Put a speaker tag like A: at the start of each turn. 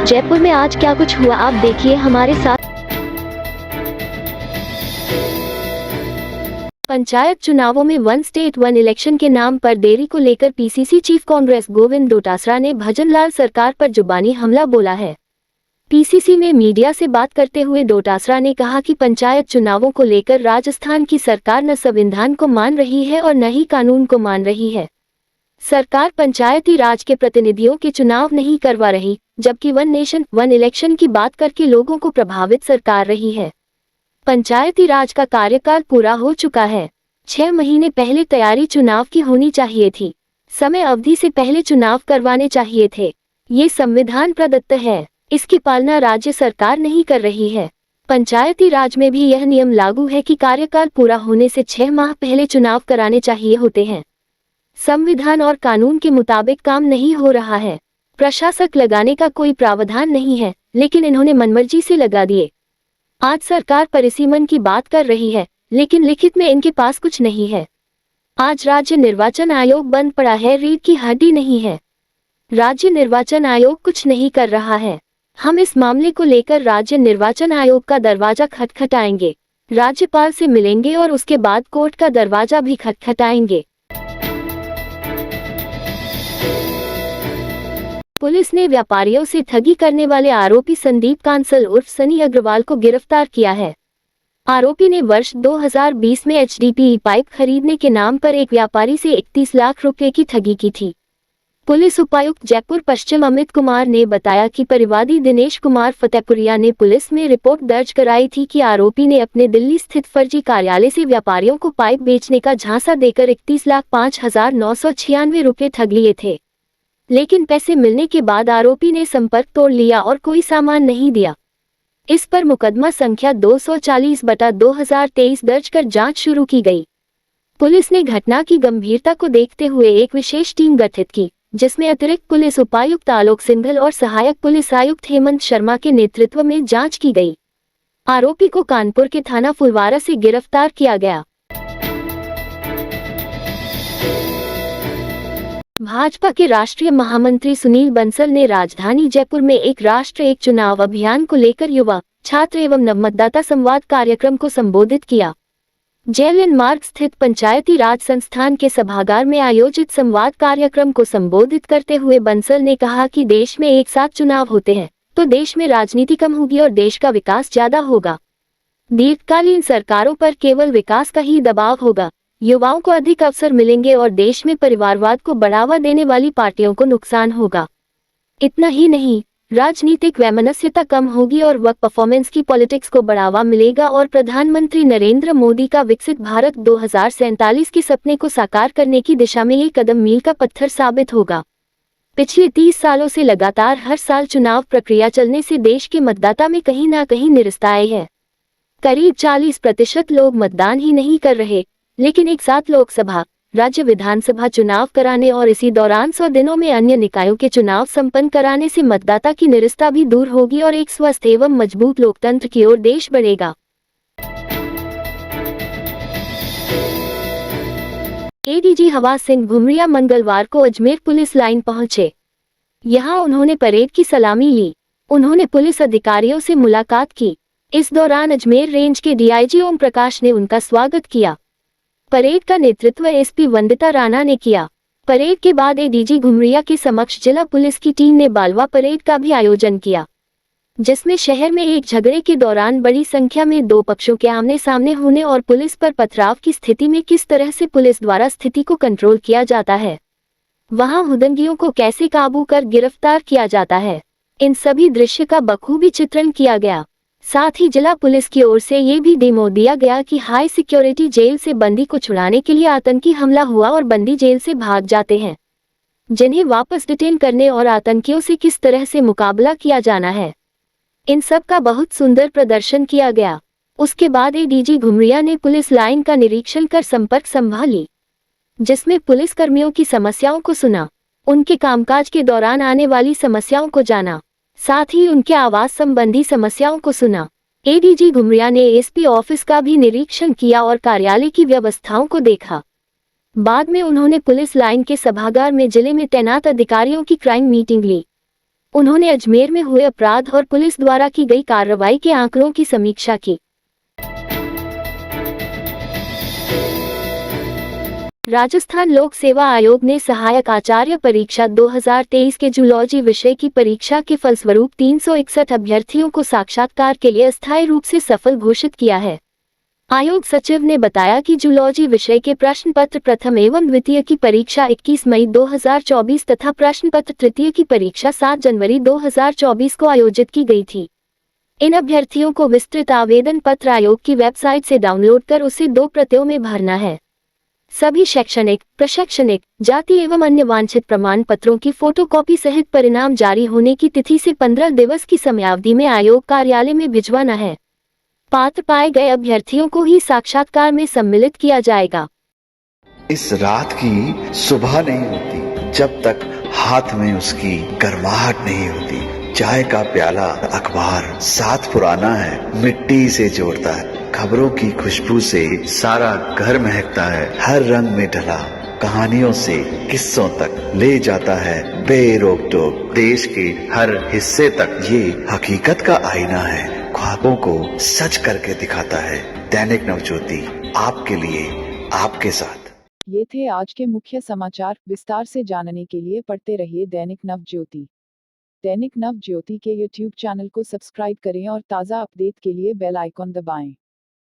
A: जयपुर में आज क्या कुछ हुआ आप देखिए हमारे साथ। पंचायत चुनावों में वन स्टेट वन इलेक्शन के नाम पर देरी को लेकर पीसीसी चीफ कांग्रेस गोविंद डोटासरा ने भजनलाल सरकार पर जुबानी हमला बोला है। पीसीसी में मीडिया से बात करते हुए डोटासरा ने कहा कि पंचायत चुनावों को लेकर राजस्थान की सरकार न संविधान को मान रही है और न ही कानून को मान रही है। सरकार पंचायती राज के प्रतिनिधियों के चुनाव नहीं करवा रही, जबकि वन नेशन वन इलेक्शन की बात करके लोगों को प्रभावित सरकार रही है। पंचायती राज का कार्यकाल पूरा हो चुका है। 6 महीने पहले तैयारी चुनाव की होनी चाहिए थी। समय अवधि से पहले चुनाव करवाने चाहिए थे। ये संविधान प्रदत्त है, इसकी पालना राज्य सरकार नहीं कर रही है। पंचायती राज में भी यह नियम लागू है कि कार्यकाल पूरा होने से 6 माह पहले चुनाव कराने चाहिए होते हैं। संविधान और कानून के मुताबिक काम नहीं हो रहा है। प्रशासक लगाने का कोई प्रावधान नहीं है, लेकिन इन्होंने मनमर्जी से लगा दिए। आज सरकार परिसीमन की बात कर रही है, लेकिन लिखित में इनके पास कुछ नहीं है। आज राज्य निर्वाचन आयोग बंद पड़ा है, रीढ़ की हड्डी नहीं है। राज्य निर्वाचन आयोग कुछ नहीं कर रहा है। हम इस मामले को लेकर राज्य निर्वाचन आयोग का दरवाजा खटखटाएंगे, राज्यपाल से मिलेंगे और उसके बाद कोर्ट का दरवाजा भी खटखटाएंगे। पुलिस ने व्यापारियों से ठगी करने वाले आरोपी संदीप कांसल उर्फ सनी अग्रवाल को गिरफ्तार किया है। आरोपी ने वर्ष 2020 में एचडीपीई पाइप खरीदने के नाम पर एक व्यापारी से 31 लाख रुपए की ठगी की थी। पुलिस उपायुक्त जयपुर पश्चिम अमित कुमार ने बताया कि परिवादी दिनेश कुमार फतेहपुरिया ने पुलिस में रिपोर्ट दर्ज कराई थी कि आरोपी ने अपने दिल्ली स्थित फर्जी कार्यालय से व्यापारियों को पाइप बेचने का झांसा देकर 31,05,996 रुपए ठग लिए थे। लेकिन पैसे मिलने के बाद आरोपी ने संपर्क तोड़ लिया और कोई सामान नहीं दिया। इस पर मुकदमा संख्या 240/2023 दर्ज कर जांच शुरू की गई। पुलिस ने घटना की गंभीरता को देखते हुए एक विशेष टीम गठित की, जिसमें अतिरिक्त पुलिस उपायुक्त आलोक सिंघल और सहायक पुलिस आयुक्त हेमंत शर्मा के नेतृत्व में जांच की गई। आरोपी को कानपुर के थाना फुलवारा से गिरफ्तार किया गया। भाजपा के राष्ट्रीय महामंत्री सुनील बंसल ने राजधानी जयपुर में एक राष्ट्र एक चुनाव अभियान को लेकर युवा, छात्र एवं नवमतदाता संवाद कार्यक्रम को संबोधित किया। जेएलएन मार्ग स्थित पंचायती राज संस्थान के सभागार में आयोजित संवाद कार्यक्रम को संबोधित करते हुए बंसल ने कहा कि देश में एक साथ चुनाव होते हैं तो देश में राजनीति कम होगी और देश का विकास ज्यादा होगा। दीर्घकालीन सरकारों पर केवल विकास का ही दबाव होगा, युवाओं को अधिक अवसर मिलेंगे और देश में परिवारवाद को बढ़ावा देने वाली पार्टियों को नुकसान होगा। इतना ही नहीं, राजनीतिक वैमनस्यता कम होगी और वर्क परफॉर्मेंस की पॉलिटिक्स को बढ़ावा मिलेगा और प्रधानमंत्री नरेंद्र मोदी का विकसित भारत 2047 के सपने को साकार करने की दिशा में ये कदम मील का पत्थर साबित होगा। पिछले 30 सालों से लगातार हर साल चुनाव प्रक्रिया चलने से देश के मतदाता में कहीं ना कहीं निरस्ताए है। करीब 40% लोग मतदान ही नहीं कर रहे, लेकिन एक साथ लोकसभा, राज्य विधानसभा चुनाव कराने और इसी दौरान 100 दिनों में अन्य निकायों के चुनाव संपन्न कराने से मतदाता की निरस्ता भी दूर होगी और एक स्वस्थ एवं मजबूत लोकतंत्र की ओर देश बढ़ेगा। एडीजी हवा सिंह भुमरिया मंगलवार को अजमेर पुलिस लाइन पहुंचे। यहां उन्होंने परेड की सलामी ली। उन्होंने पुलिस अधिकारियों से मुलाकात की। इस दौरान अजमेर रेंज के डीआईजी ओम प्रकाश ने उनका स्वागत किया। परेड का नेतृत्व एसपी वंदिता राणा ने किया। परेड के बाद एडीजी घुमरिया के समक्ष जिला पुलिस की टीम ने बालवा परेड का भी आयोजन किया, जिसमें शहर में एक झगड़े के दौरान बड़ी संख्या में दो पक्षों के आमने सामने होने और पुलिस पर पथराव की स्थिति में किस तरह से पुलिस द्वारा स्थिति को कंट्रोल किया जाता है, वहां हुदंगियों को कैसे काबू कर गिरफ्तार किया जाता है, इन सभी दृश्य का बखूबी चित्रण किया गया। साथ ही जिला पुलिस की ओर से ये भी डेमो दिया गया कि हाई सिक्योरिटी जेल से बंदी को छुड़ाने के लिए आतंकी हमला हुआ और बंदी जेल से भाग जाते हैं, जिन्हें वापस डिटेन करने और आतंकियों से किस तरह से मुकाबला किया जाना है, इन सब का बहुत सुंदर प्रदर्शन किया गया। उसके बाद एडीजी घुमरिया ने पुलिस लाइन का निरीक्षण कर संपर्क संभाली, जिसमें पुलिस कर्मियों की समस्याओं को सुना, उनके कामकाज के दौरान आने वाली समस्याओं को जाना, साथ ही उनके आवास संबंधी समस्याओं को सुना। एडीजी घुमरिया ने एसपी ऑफिस का भी निरीक्षण किया और कार्यालय की व्यवस्थाओं को देखा। बाद में उन्होंने पुलिस लाइन के सभागार में जिले में तैनात अधिकारियों की क्राइम मीटिंग ली। उन्होंने अजमेर में हुए अपराध और पुलिस द्वारा की गई कार्रवाई के आंकड़ों की समीक्षा की। राजस्थान लोक सेवा आयोग ने सहायक आचार्य परीक्षा 2023 के जूलॉजी विषय की परीक्षा के फलस्वरूप 361 अभ्यर्थियों को साक्षात्कार के लिए अस्थायी रूप से सफल घोषित किया है। आयोग सचिव ने बताया कि जूलॉजी विषय के प्रश्न पत्र प्रथम एवं द्वितीय की परीक्षा 21 मई 2024 तथा प्रश्न पत्र तृतीय की परीक्षा 7 जनवरी 2024 को आयोजित की गई थी। इन अभ्यर्थियों को विस्तृत आवेदन पत्र आयोग की वेबसाइट से डाउनलोड कर उसे 2 प्रतियों में भरना है। सभी शैक्षणिक, प्रशैक्षणिक, जाति एवं अन्य वांछित प्रमाण पत्रों की फोटोकॉपी सहित परिणाम जारी होने की तिथि से 15 दिवस की समयावधि में आयोग कार्यालय में भिजवाना है। पात्र पाए गए अभ्यर्थियों को ही साक्षात्कार में सम्मिलित किया जाएगा।
B: इस रात की सुबह नहीं होती जब तक हाथ में उसकी गर्माहट नहीं होती। चाय का प्याला, अखबार साथ पुराना है, मिट्टी से जोड़ता है। खबरों की खुशबू से सारा घर महकता है। हर रंग में ढला कहानियों से किस्सों तक ले जाता है बेरोक टोक। देश के हर हिस्से तक ये हकीकत का आईना है। ख्वाबों को सच करके दिखाता है। दैनिक नवज्योति, आपके लिए, आपके साथ।
C: ये थे आज के मुख्य समाचार। विस्तार से जानने के लिए पढ़ते रहिए दैनिक नवज्योति। दैनिक नवज्योति के YouTube चैनल को सब्सक्राइब करें और ताज़ा अपडेट के लिए बेल आइकॉन दबाएं।